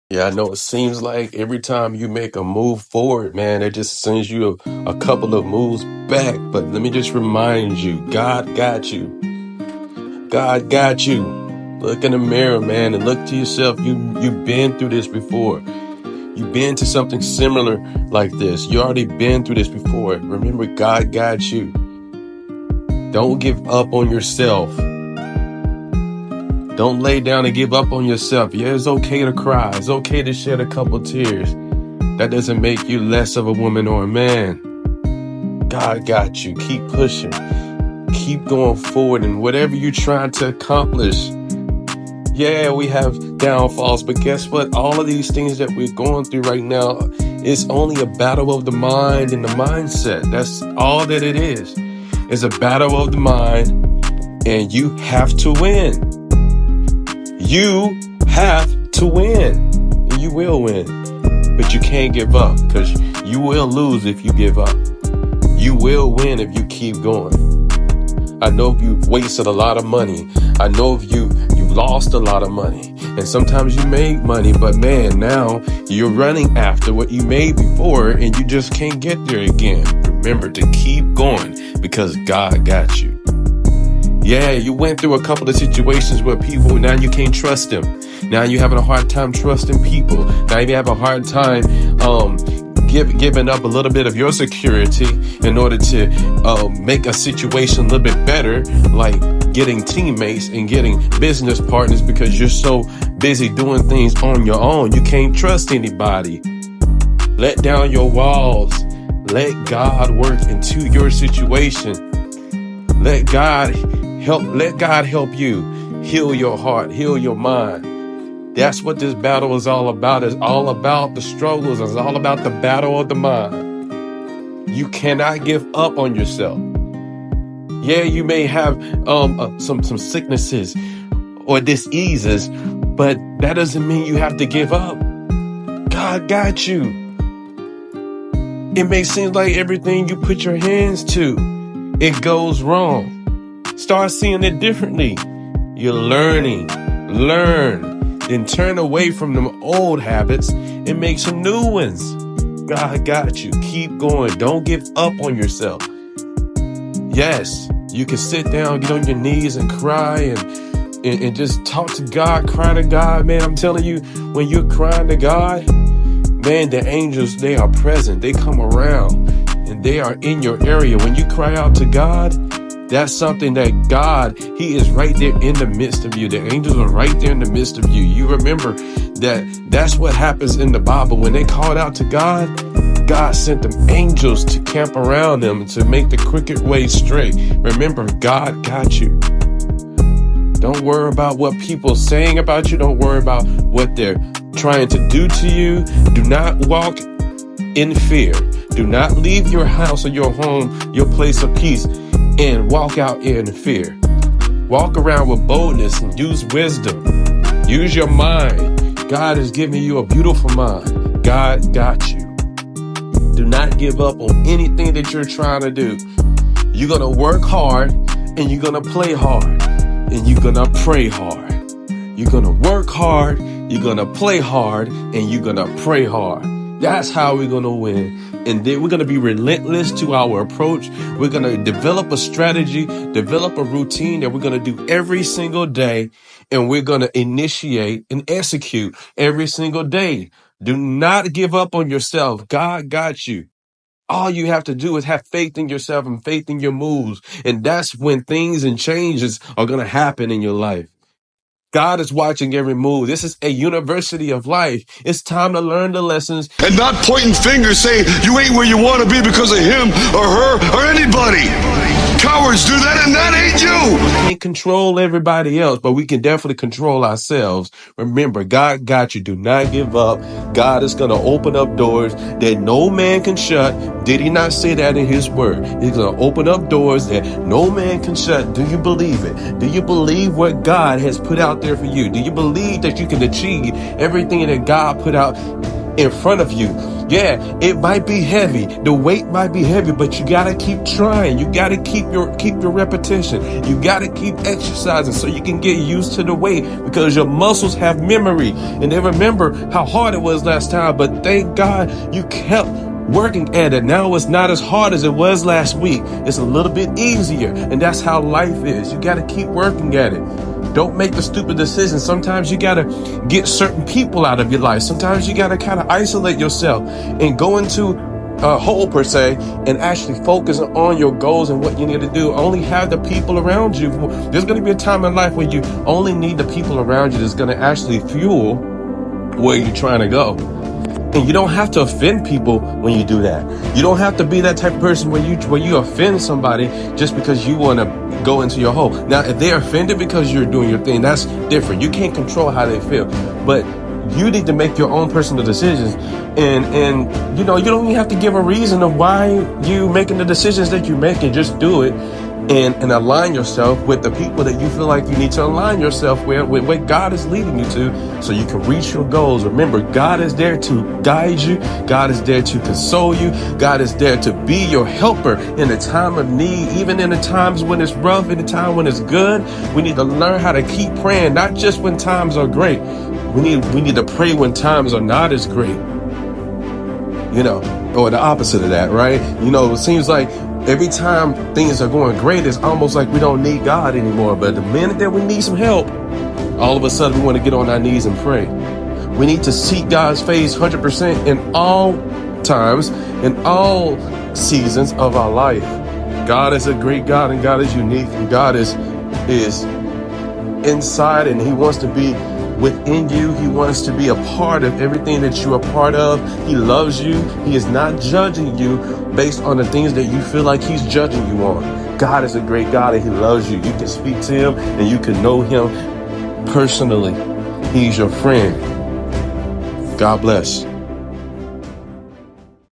Yeah, I know it seems like every time you make a move forward, man, it just sends you a couple of moves back. But let me just remind you, God got you. God got you. Look in the mirror, man, and look to yourself. You've been through this before. You've been to something similar like this. You already been through this before. Remember, God got you. Don't give up on yourself. Don't lay down and give up on yourself. Yeah, it's okay to cry. It's okay to shed a couple tears. That doesn't make you less of a woman or a man. God got you. Keep pushing. Keep going forward in whatever you're trying to accomplish. Yeah, we have downfalls, but guess what? All of these things that we're going through right now is only a battle of the mind and the mindset. That's all that it is. It's a battle of the mind, and you have to win. You have to win. And you will win. But you can't give up, because you will lose if you give up. You will win if you keep going. I know you've wasted a lot of money. I know you've lost a lot of money. And sometimes you make money, but man, now you're running after what you made before and you just can't get there again. Remember to keep going, because God got you. Yeah, you went through a couple of situations where people, now you can't trust them. Now you're having a hard time trusting people. Now you have a hard time giving up a little bit of your security in order to make a situation a little bit better, like getting teammates and getting business partners, because you're so busy doing things on your own. You can't trust anybody. Let down your walls. Let God work into your situation. Let God help you heal your heart, heal your mind. That's what this battle is all about. It's all about the struggles. It's all about the battle of the mind. You cannot give up on yourself. Yeah, you may have some sicknesses or diseases, but that doesn't mean you have to give up. God got you. It may seem like everything you put your hands to, it goes wrong. Start seeing it differently. You're learning. Learn. Then turn away from them old habits and make some new ones. God got you. Keep going. Don't give up on yourself. Yes, you can sit down, get on your knees and cry and just talk to God, cry to God. Man, I'm telling you, when you're crying to God, man, the angels, they are present. They come around and they are in your area. When you cry out to God, that's something that God, He is right there in the midst of you. The angels are right there in the midst of you. You remember that's what happens in the Bible. When they called out to God, God sent them angels to camp around them to make the crooked way straight. Remember, God got you. Don't worry about what people are saying about you. Don't worry about what they're trying to do to you. Do not walk in fear. Do not leave your house or your home, your place of peace, and walk out in fear. Walk around with boldness and use wisdom. Use your mind. God has given you a beautiful mind. God got you. Do not give up on anything that you're trying to do. You're going to work hard and you're going to play hard and you're going to pray hard. You're going to work hard, you're going to play hard, and you're going to pray hard. That's how we're going to win. And then we're going to be relentless to our approach. We're going to develop a strategy, develop a routine that we're going to do every single day. And we're going to initiate and execute every single day. Do not give up on yourself. God got you. All you have to do is have faith in yourself and faith in your moves. And that's when things and changes are going to happen in your life. God is watching every move. This is a university of life. It's time to learn the lessons. And not pointing fingers saying you ain't where you want to be because of him or her or anybody. Cowards do that, and that ain't you. We can't control everybody else, but we can definitely control ourselves. Remember, God got you. Do not give up. God is going to open up doors that no man can shut. Did He not say that in His word? He's going to open up doors that no man can shut. Do you believe it? Do you believe what God has put out there for you? Do you believe that you can achieve everything that God put out in front of you. Yeah, it might be heavy. The weight might be heavy, but you gotta keep trying. You gotta keep your repetition. You gotta keep exercising so you can get used to the weight, because your muscles have memory and they remember how hard it was last time. But thank God you kept working at it. Now it's not as hard as it was last week. It's a little bit easier, and that's how life is. You gotta keep working at it. Don't make the stupid decisions. Sometimes you gotta get certain people out of your life. Sometimes you gotta kind of isolate yourself and go into a hole per se, and actually focus on your goals and what you need to do. Only have the people around you. There's gonna be a time in life where you only need the people around you that's gonna actually fuel where you're trying to go. And you don't have to offend people when you do that. You don't have to be that type of person where you offend somebody just because you want to go into your hole. Now, if they're offended because you're doing your thing, that's different. You can't control how they feel. But you need to make your own personal decisions. And you know, you don't even have to give a reason of why you making the decisions that you're making. Just do it. And align yourself with the people that you feel like you need to align yourself with what God is leading you to, so you can reach your goals. Remember, God is there to guide you. God is there to console you. God is there to be your helper in the time of need, even in the times when it's rough, in the time when it's good. We need to learn how to keep praying, not just when times are great. We need to pray when times are not as great. You know, or the opposite of that, right? You know, it seems like every time things are going great, it's almost like we don't need God anymore. But the minute that we need some help, all of a sudden we want to get on our knees and pray. We need to seek God's face 100% in all times, in all seasons of our life. God is a great God, and God is unique, and God is inside, and He wants to be within you. He wants to be a part of everything that you are part of. He loves you. He is not judging you based on the things that you feel like He's judging you on. God is a great God, and He loves you. You can speak to Him and you can know Him personally. He's your friend. God bless.